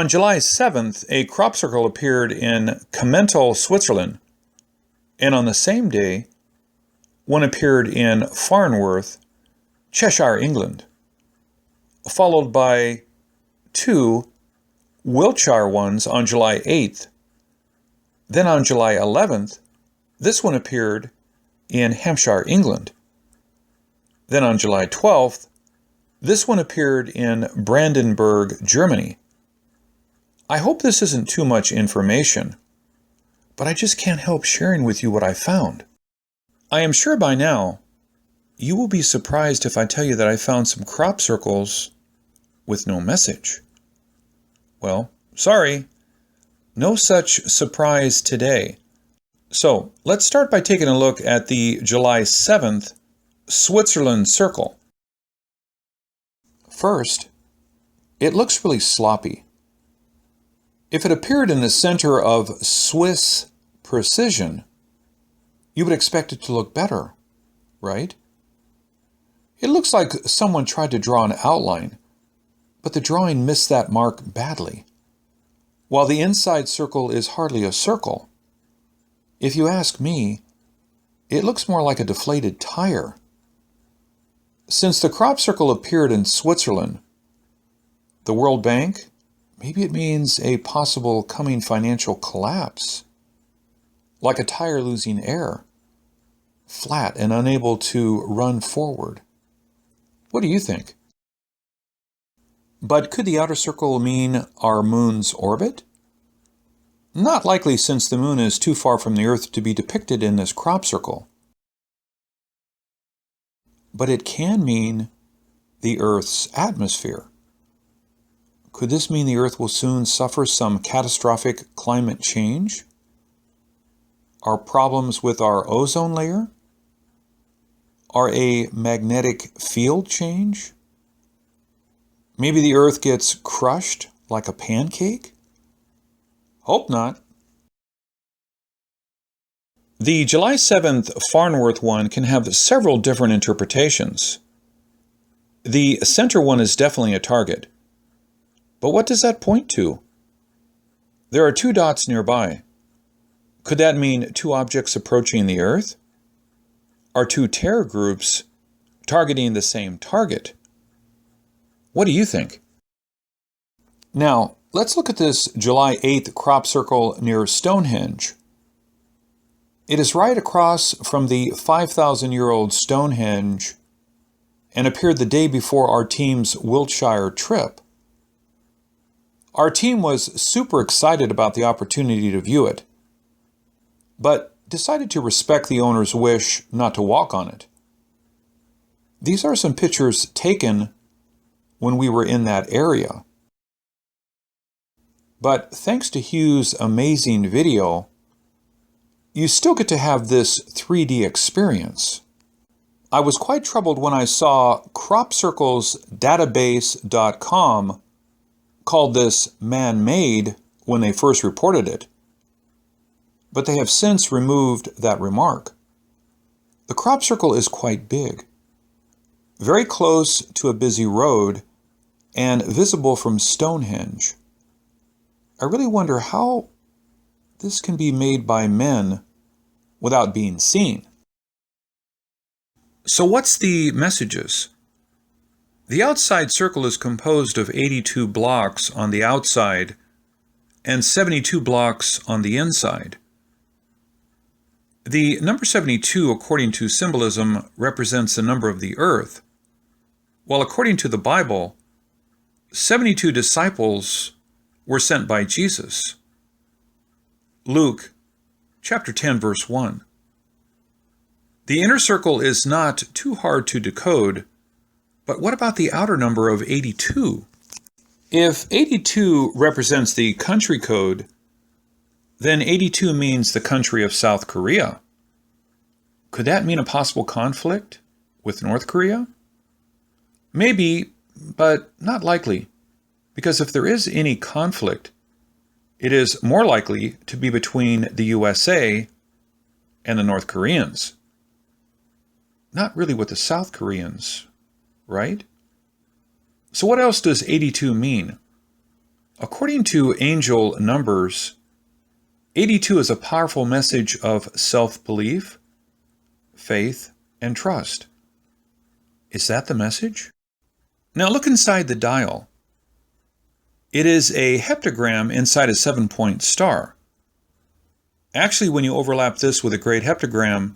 On July 7th, a crop circle appeared in Commental, Switzerland, and on the same day, one appeared in Farnworth, Cheshire, England, followed by two Wiltshire ones on July 8th. Then on July 11th, this one appeared in Hampshire, England. Then on July 12th, this one appeared in Brandenburg, Germany. I hope this isn't too much information, but I just can't help sharing with you what I found. I am sure by now, you will be surprised if I tell you that I found some crop circles with no message. Well, sorry, no such surprise today. So let's start by taking a look at the July 7th Switzerland circle. First, it looks really sloppy. If it appeared in the center of Swiss precision, you would expect it to look better, right? It looks like someone tried to draw an outline, but the drawing missed that mark badly. While the inside circle is hardly a circle, if you ask me, it looks more like a deflated tire. Since the crop circle appeared in Switzerland, the World Bank, maybe it means a possible coming financial collapse, like a tire losing air, flat and unable to run forward. What do you think? But could the outer circle mean our moon's orbit? Not likely, since the moon is too far from the Earth to be depicted in this crop circle. But it can mean the Earth's atmosphere. Could this mean the Earth will soon suffer some catastrophic climate change? Are problems with our ozone layer? Are a magnetic field change? Maybe the Earth gets crushed like a pancake? Hope not. The July 7th Farnworth one can have several different interpretations. The center one is definitely a target. But what does that point to? There are two dots nearby. Could that mean two objects approaching the Earth? Are two terror groups targeting the same target? What do you think? Now, let's look at this July 8th crop circle near Stonehenge. It is right across from the 5,000-year-old Stonehenge and appeared the day before our team's Wiltshire trip. Our team was super excited about the opportunity to view it, but decided to respect the owner's wish not to walk on it. These are some pictures taken when we were in that area. But thanks to Hugh's amazing video, you still get to have this 3D experience. I was quite troubled when I saw cropcirclesdatabase.com called this man-made when they first reported it, but they have since removed that remark. The crop circle is quite big, very close to a busy road, and visible from Stonehenge. I really wonder how this can be made by men without being seen. So what's the messages? The outside circle is composed of 82 blocks on the outside and 72 blocks on the inside. The number 72, according to symbolism, represents the number of the earth, while according to the Bible, 72 disciples were sent by Jesus. Luke chapter 10, verse 1. The inner circle is not too hard to decode, but what about the outer number of 82? If 82 represents the country code, then 82 means the country of South Korea. Could that mean a possible conflict with North Korea? Maybe, but not likely, because if there is any conflict, it is more likely to be between the USA and the North Koreans. Not really with the South Koreans, right? So what else does 82 mean? According to angel numbers, 82 is a powerful message of self-belief, faith, and trust. Is that the message? Now look inside the dial. It is a heptagram inside a 7-point star. Actually, when you overlap this with a great heptagram,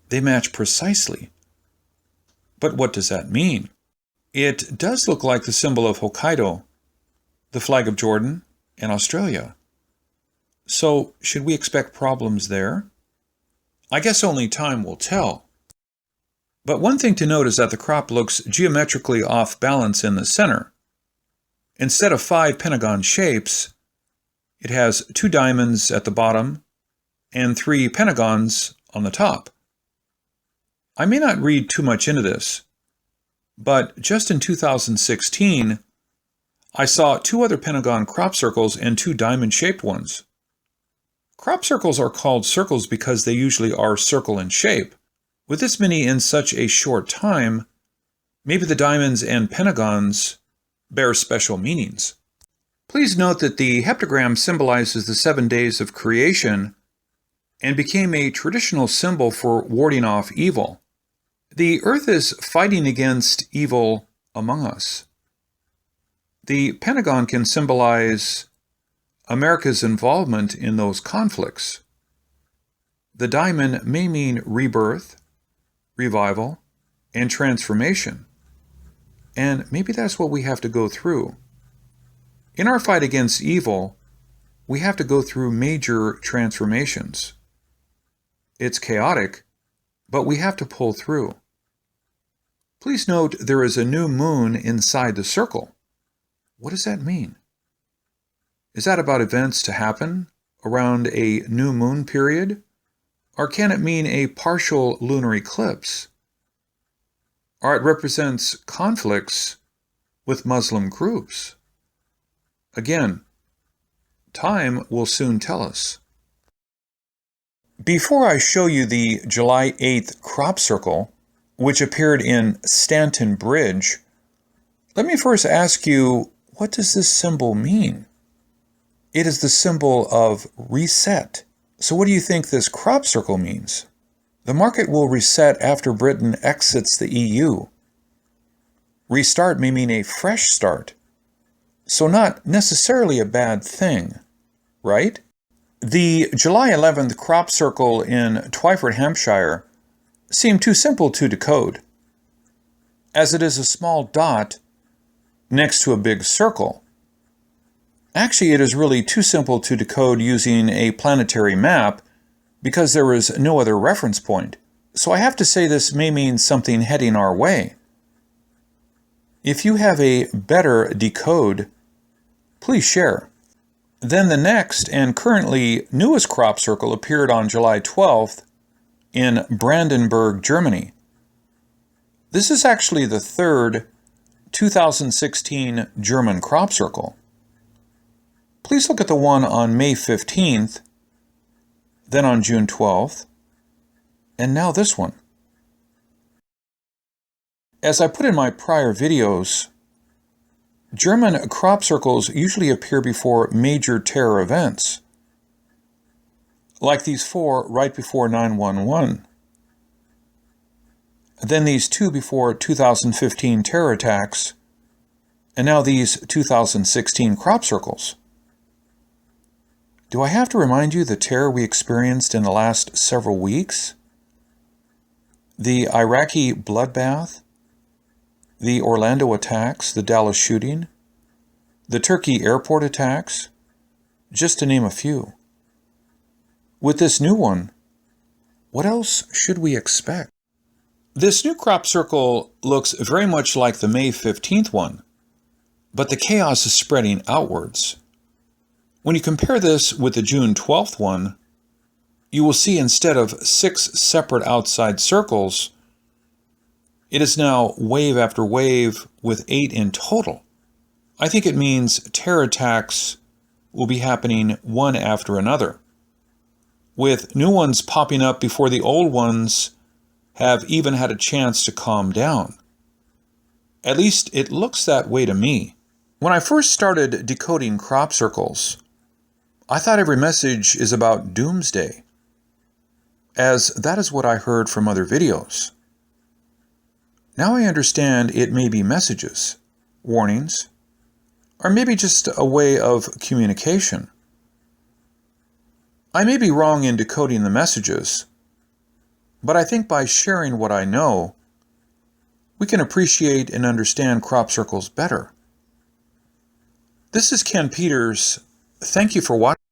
they match precisely. But what does that mean? It does look like the symbol of Hokkaido, the flag of Jordan, and Australia. So, should we expect problems there? I guess only time will tell. But one thing to note is that the crop looks geometrically off balance in the center. Instead of 5 pentagon shapes, it has 2 diamonds at the bottom and 3 pentagons on the top. I may not read too much into this, but just in 2016, I saw 2 other pentagon crop circles and 2 diamond-shaped ones. Crop circles are called circles because they usually are circle in shape. With this many in such a short time, maybe the diamonds and pentagons bear special meanings. Please note that the heptagram symbolizes the 7 days of creation and became a traditional symbol for warding off evil. The earth is fighting against evil among us. The pentagon can symbolize America's involvement in those conflicts. The diamond may mean rebirth, revival, and transformation. And maybe that's what we have to go through. In our fight against evil, we have to go through major transformations. It's chaotic, but we have to pull through. Please note there is a new moon inside the circle. What does that mean? Is that about events to happen around a new moon period? Or can it mean a partial lunar eclipse? Or it represents conflicts with Muslim groups? Again, time will soon tell us. Before I show you the July 8th crop circle, which appeared in Stanton Bridge, let me first ask you, what does this symbol mean? It is the symbol of reset. So what do you think this crop circle means? The market will reset after Britain exits the EU. Restart may mean a fresh start. So not necessarily a bad thing, right? The July 11th crop circle in Twyford, Hampshire seemed too simple to decode, as it is a small dot next to a big circle. Actually, it is really too simple to decode using a planetary map because there is no other reference point. So I have to say this may mean something heading our way. If you have a better decode, please share. Then the next and currently newest crop circle appeared on July 12th in Brandenburg, Germany. This is actually the third 2016 German crop circle. Please look at the one on May 15th, then on June 12th, and now this one. As I put in my prior videos, German crop circles usually appear before major terror events, like these 4 right before 9/11, then these 2 before 2015 terror attacks, and now these 2016 crop circles. Do I have to remind you the terror we experienced in the last several weeks? The Iraqi bloodbath, the Orlando attacks, the Dallas shooting, the Turkey airport attacks, just to name a few. With this new one, what else should we expect? This new crop circle looks very much like the May 15th one, but the chaos is spreading outwards. When you compare this with the June 12th one, you will see instead of 6 separate outside circles, it is now wave after wave with 8 in total. I think it means terror attacks will be happening one after another, with new ones popping up before the old ones have even had a chance to calm down. At least it looks that way to me. When I first started decoding crop circles, I thought every message is about doomsday, as that is what I heard from other videos. Now I understand it may be messages, warnings, or maybe just a way of communication. I may be wrong in decoding the messages, but I think by sharing what I know, we can appreciate and understand crop circles better. This is Ken Peters. Thank you for watching.